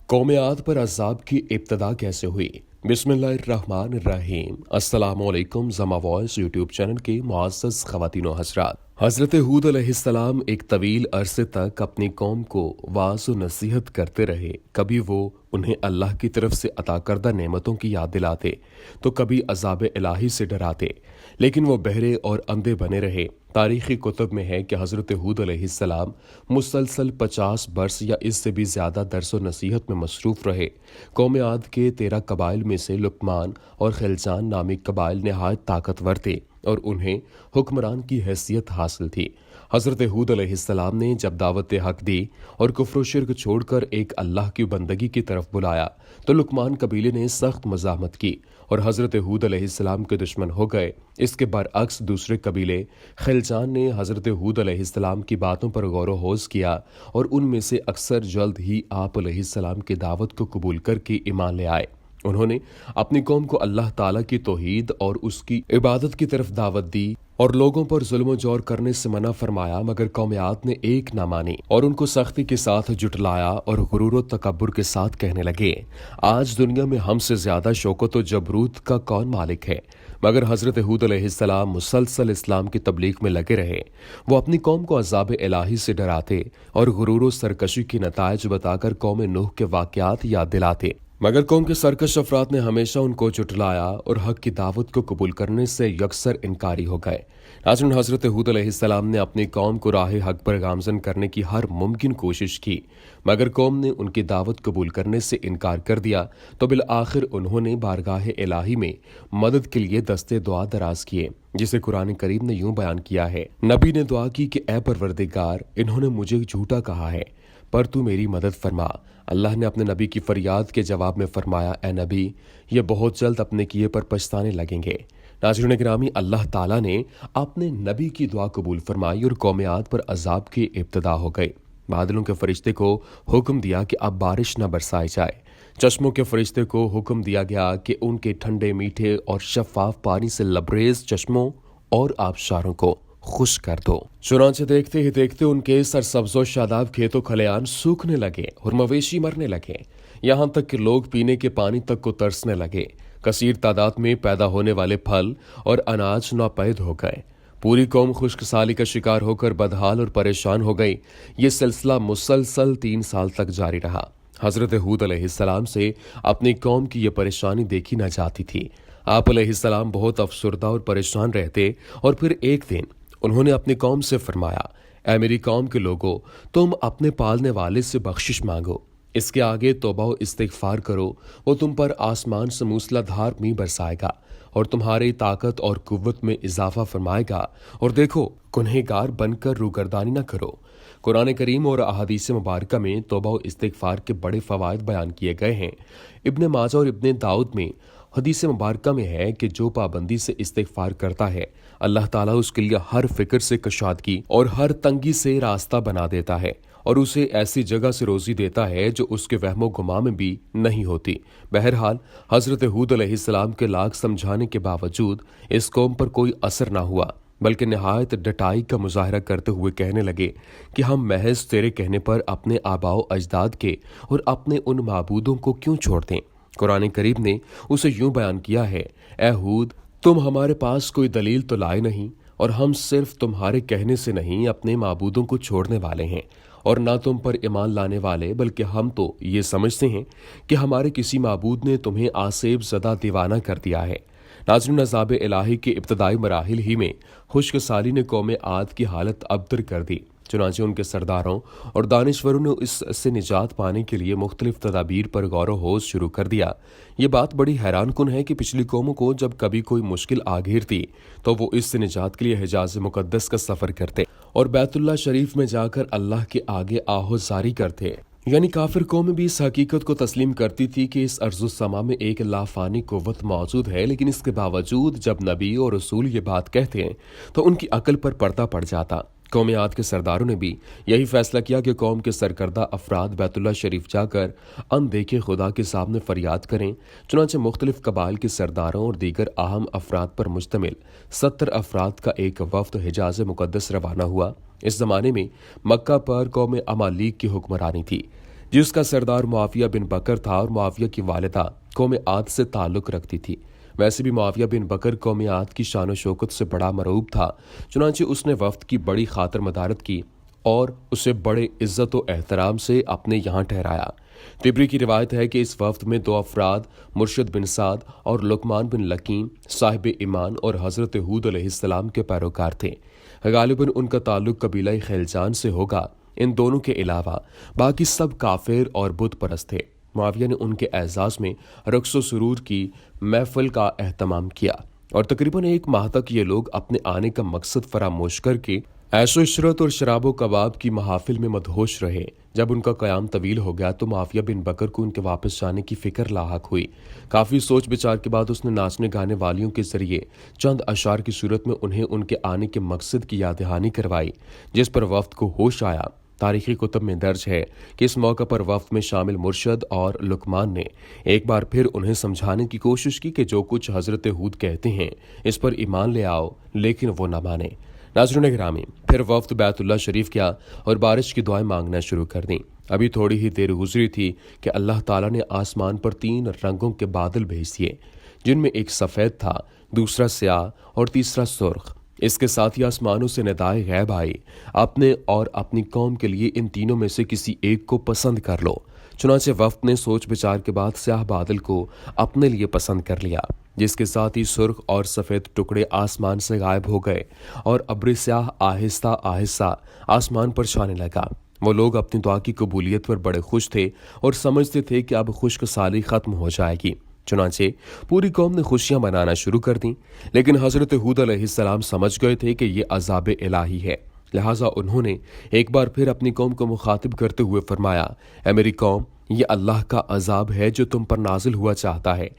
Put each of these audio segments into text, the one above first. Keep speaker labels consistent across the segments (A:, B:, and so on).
A: कौम आद पर अज़ाब की इब्तदा कैसे हुई। बिस्मिल्लाहिर्रहमानिर्रहीम। अस्सलामुअलैकुम। ज़मा वॉइस यूट्यूब चैनल के मुअज़्ज़ज़ ख़वातीन व हज़रात, हज़रत हूद अलैहिस्सलाम एक तवील अरसे तक अपनी कौम को वाज़ व नसीहत करते रहे। कभी वो उन्हें अल्लाह की तरफ से अता करदा नेमतों की याद दिलाते तो कभी अज़ाब इलाही से डराते, लेकिन वो बहरे और अंधे बने रहे। तारीख़ी कुतुब में है कि हज़रत हूद अलैहिस्सलाम मुसलसल 50 बरस या इससे भी ज़्यादा दर्स व नसीहत में मसरूफ़ रहे। कौम आद के 13 कबाइल में से लुकमान और खिलजान नामी कबाइल नहायत ताकतवर थे और उन्हें हुक्मरान की हैसियत हासिल थी। हज़रत हूद अलैहिस्सलाम ने जब दावत हक दी और कुफ्र शिर्क छोड़कर एक अल्लाह की बंदगी की तरफ बुलाया तो लुकमान कबीले ने सख्त मज़ाहमत की और हज़रत हूद अलैहिस्सलाम के दुश्मन हो गए। इसके बरअक्स दूसरे कबीले खिलजान ने हज़रत हूद अलैहिस्सलाम की बातों पर गौर व होश किया और उनमें से अक्सर जल्द ही आप अलैहिस्सलाम की दावत को कबूल करके ईमान ले आए। उन्होंने अपनी कौम को अल्लाह ताला की तौहीद और उसकी इबादत की तरफ दावत दी और लोगों पर जुल्म जोर करने से मना फरमाया, मगर कौम आद ने एक ना मानी और उनको सख्ती के साथ जुटलाया और गुरूर तकब्बुर के साथ कहने लगे, आज दुनिया में हमसे ज्यादा शौकत व जबरूत का कौन मालिक है। मगर हज़रत हूद अलैहिस्सलाम मुसलसल इस्लाम की तबलीग में लगे रहे। वो अपनी कौम को अज़ाब इलाही से डराते और गुरूर व सरकशी की नतायज बताकर कौम नूह के वाक़यात याद दिलाते, मगर कौम के सरकश अफराद ने हमेशा उनको जुटलाया और हक की दावत को कबूल करने से यकसर इनकारी हो गए। नाज़रीन, हज़रत हूद अलैहिस्सलाम ने अपनी कौम को राह हक पर गामजन करने की हर मुमकिन कोशिश की, मगर कौम ने उनकी दावत कबूल करने से इनकार कर दिया तो बिल आखिर उन्होंने बारगाह इलाही में मदद के लिए दस्ते दुआ दराज किए, जिसे कुरान करीम ने यूं बयान किया है। नबी ने दुआ की कि ए परवरदिगार, इन्होंने मुझे झूठा कहा है पर तू मेरी मदद फरमा। अल्लाह ने अपने नबी की फरियाद के जवाब में फरमाया, ए नबी, ये बहुत जल्द अपने किए पर पछताने लगेंगे। नाज़रीन गिरामी, अल्लाह ताला ने अपने नबी की दुआ कबूल फरमाई और कौम आद पर अजाब की इब्तदा हो गई। बादलों के फरिश्ते को हुक्म दिया कि अब बारिश न बरसाई जाए। चश्मों के फरिश्ते को हुक्म दिया गया कि उनके ठंडे मीठे और शफाफ पानी से लबरेज चश्मों और आबशारों को खुश कर दो। चुनाचे देखते ही देखते उनके सरसब्ज़ो शादाब खेतों खलियान सूखने लगे और मवेशी मरने लगे, यहाँ तक कि लोग पीने के पानी तक को तरसने लगे। कसीर तादाद में पैदा होने वाले फल और अनाज नापैद हो गए। पूरी कौम खुश्कसाली का शिकार होकर बदहाल और परेशान हो गई। ये सिलसिला मुसलसल 3 साल तक जारी रहा। हज़रत हूद अलैहिस्सलाम से अपनी कौम की ये परेशानी देखी न जाती थी। आप अलैहिस्सलाम बहुत अफसुर्दा और परेशान रहते और फिर एक दिन उन्होंने अपनी कौम से फरमाया, ऐ मेरी कौम के लोगों, तुम अपने पालने वाले से बख्शिश मांगो, इसके आगे तौबा व इस्तिग़फ़ार करो, वो तुम पर आसमान से मूसलाधार मींह बरसाएगा और तुम्हारी ताकत और कुव्वत में इजाफा फरमाएगा, और देखो गुनहगार बनकर रूगर्दानी न करो। कुरान करीम और अहादीस मुबारका में तौबा व इस्तिग़फ़ार के बड़े फ़वाइद बयान किए गए हैं। इब्ने माजा और इब्ने दाऊद में हदीस मुबारका में है कि जो पाबंदी से इस्तिग़फ़ार करता है, अल्लाह ताला उसके लिए हर फिक्र से कशादगी और हर तंगी से रास्ता बना देता है और उसे ऐसी जगह से रोजी देता है जो उसके वहमो गुमा में भी नहीं होती। बहरहाल हज़रत हूद अलैहिस्सलाम के लाख समझाने के बावजूद इस कौम पर कोई असर ना हुआ, बल्कि नहायत डटाई का मुजाहरा करते हुए कहने लगे कि हम महज तेरे कहने पर अपने आबाओ अजदाद के और अपने उन माबूदों को क्यों छोड़ दें। कुरान करीम ने उसे यूं बयान किया है, ए हूद, तुम हमारे पास कोई दलील तो लाए नहीं और हम सिर्फ तुम्हारे कहने से नहीं अपने माबूदों को छोड़ने वाले हैं और ना तुम पर ईमान लाने वाले, बल्कि हम तो ये समझते हैं कि हमारे किसी माबूद ने तुम्हें आसेब ज़दा दीवाना कर दिया है। नाज़रीन, अज़ाब इलाही के इब्तदाई मराहिल ही में खुश्कसाली ने कौम आद की हालत अबतर कर दी। चुनांचे उनके सरदारों और दानिश्वरों ने इससे निजात पाने के लिए मुख्तलिफ तदाबीर पर गौर व होश शुरू कर दिया। ये बात बड़ी हैरान कुन है कि पिछली कौमों को जब कभी कोई मुश्किल आ घेरती तो वो इससे निजात के लिए हिजाज मुकद्दस का सफ़र करते और बैतुल्लाह शरीफ में जाकर अल्लाह के आगे आहोजारी करते। यानी काफिर कौम भी इस हकीकत को तस्लीम करती थी कि इस अर्ज़ो समा में एक लाफानी कुव्वत मौजूद है, लेकिन इसके बावजूद जब नबी और रसूल ये बात कहते हैं तो उनकी अकल पर पर्दा पड़ जाता। कौम आद के सरदारों ने भी यही फैसला किया कि कौम के सरकर्दा अफराद बैतुल्लाह शरीफ जाकर अनदेखे खुदा के सामने फरियाद करें। चुनांचे मुख्तलिफ कबाइल के सरदारों और दीगर अहम अफराद पर मुश्तमिल 70 अफराद का एक वफ्द हिजाज मुकद्दस रवाना हुआ। इस जमाने में मक्का पर कौम अमालीक की हुक्मरानी थी, जिसका सरदार मुआविया बिन बकर था और मुआविया की वालिदा कौम आद से ताल्लुक रखती थी। वैसे भी मुआविया बिन बकर कौम आद की शान व शौकत से बड़ा मरऊब था, चुनांचे उसने वफ्द की बड़ी खातर मदारत की और उसे बड़े इज्जत व एहतराम से अपने यहाँ ठहराया। तिबरी की रिवायत है कि इस वफ्द में 2 अफराद मुर्शद बिन साद और लुकमान बिन लकीम साहिब ईमान और हजरत हूद अलैहिस्सलाम के पैरोकार थे। गालिबन उनका ताल्लुक कबीला खैलजान से होगा। इन दोनों के अलावा बाकी सब काफिर और बुत परस्त थे। मुआविया ने उनके एजाज में रक्स व सुरूर की महफिल का एहतमाम किया और तकरीबन 1 माह तक ये लोग अपने आने का मकसद फरामोश करके ऐशो इशरत और शराबो कबाब की महाफिल में मदहोश रहे। जब उनका क़याम तवील हो गया तो मुआविया बिन बकर को उनके वापस जाने की फिक्र लाहक हुई। काफ़ी सोच विचार के बाद उसने नाचने गाने वालियों के जरिए चंद अशार की सूरत में उन्हें उनके आने के मकसद की याद दहानी करवाई, जिस पर वफ्द को होश आया। तारीखी कुतब में दर्ज है कि इस मौके पर वफ्द में शामिल मुर्शद और लुकमान ने एक बार फिर उन्हें समझाने की कोशिश की कि जो कुछ हजरत हूद कहते हैं इस पर ईमान ले आओ, लेकिन वो न माने। नाज़रीन गिरामी, फिर वफ्द बैतुल्लाह शरीफ गया और बारिश की दुआएं मांगना शुरू कर दी। अभी थोड़ी ही देर गुजरी थी कि अल्लाह ताला ने आसमान पर 3 रंगों के बादल भेज दिए, जिनमें एक सफ़ेद था, दूसरा स्याह और तीसरा सुर्ख। इसके साथ ही आसमानों से निदाए गैब आई, अपने और अपनी कौम के लिए इन तीनों में से किसी एक को पसंद कर लो। चुनांचे वफ्द ने सोच विचार के बाद स्याह बादल को अपने लिए पसंद कर लिया, जिसके साथ ही सुर्ख और सफ़ेद टुकड़े आसमान से गायब हो गए और अब्र स्याह आहिस्ता आहिस्ता आसमान पर छाने लगा। वो लोग अपनी दुआ की कबूलियत पर बड़े खुश थे और समझते थे कि अब खुश्क साली खत्म हो जाएगी। चुनांचे पूरी कौम ने खुशियां मनाना शुरू कर दी, लेकिन हजरत हूद अलैहिस्सलाम समझ गए थे कि यह अजाब इलाही है। लिहाजा उन्होंने एक बार फिर अपनी कौम को मुखातिब करते हुए फरमाया, ऐ मेरी कौम, ये अल्लाह का अजाब है जो तुम पर नाजिल हुआ चाहता है।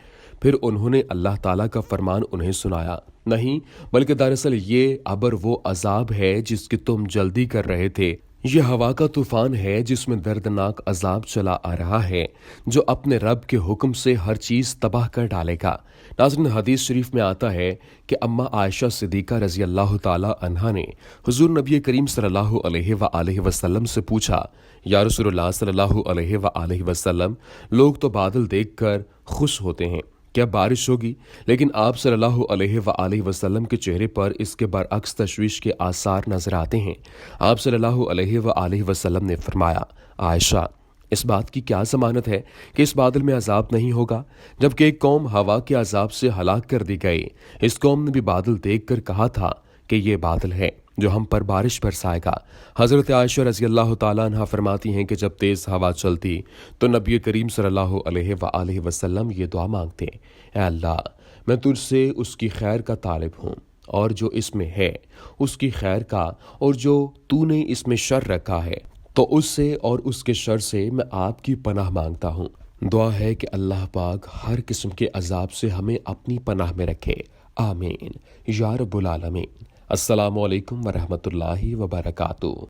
A: फिर उन्होंने अल्लाह ताला का फरमान उन्हें सुनाया, नहीं बल्कि दरअसल ये अबर वो अजाब है जिसकी तुम जल्दी कर रहे थे। ये हवा का तूफान है जिसमें दर्दनाक अजाब चला आ रहा है, जो अपने रब के हुक्म से हर चीज तबाह कर डालेगा। नाज़रीन, हदीस शरीफ में आता है कि अम्मा आयशा सिद्दीका रजी अल्लाह ताला अन्हा ने हुजूर नबी करीम सल्लल्लाहु अलैहि वसल्लम से पूछा, या रसूलुल्लाह सल्लल्लाहु अलैहि वसल्लम, लोग तो बादल देखकर खुश होते हैं, क्या बारिश होगी? लेकिन आप सल्लल्लाहु अलैहि वसल्लम के चेहरे पर इसके बरअक्स तशवीश के आसार नजर आते हैं। आप सल्लल्लाहु अलैहि वसल्लम ने फरमाया, आयशा, इस बात की क्या जमानत है कि इस बादल में अजाब नहीं होगा, जबकि एक कौम हवा के अजाब से हलाक कर दी गई। इस कौम ने भी बादल देखकर कहा था कि ये बादल है जो हम पर बारिश बरसाएगा। हज़रत आयशा रज़ी अल्लाह ताला अन्हा फरमाती हैं कि जब तेज़ हवा चलती तो नबी करीम सल्लल्लाहु अलैहि वसल्लम ये दुआ मांगते, ऐ अल्लाह, मैं तुझसे उसकी खैर का तालिब हूँ और जो इसमें है उसकी खैर का, और जो तूने इसमें शर रखा है तो उससे और उसके शर से मैं आपकी पनाह मांगता हूँ। दुआ है कि अल्लाह पाक हर किस्म के अजाब से हमें अपनी पनाह में रखे। आमीन या रब्बुल आलमीन। अस्सलामु अलैकुम वरहमतुल्लाहि वबरकातुहू।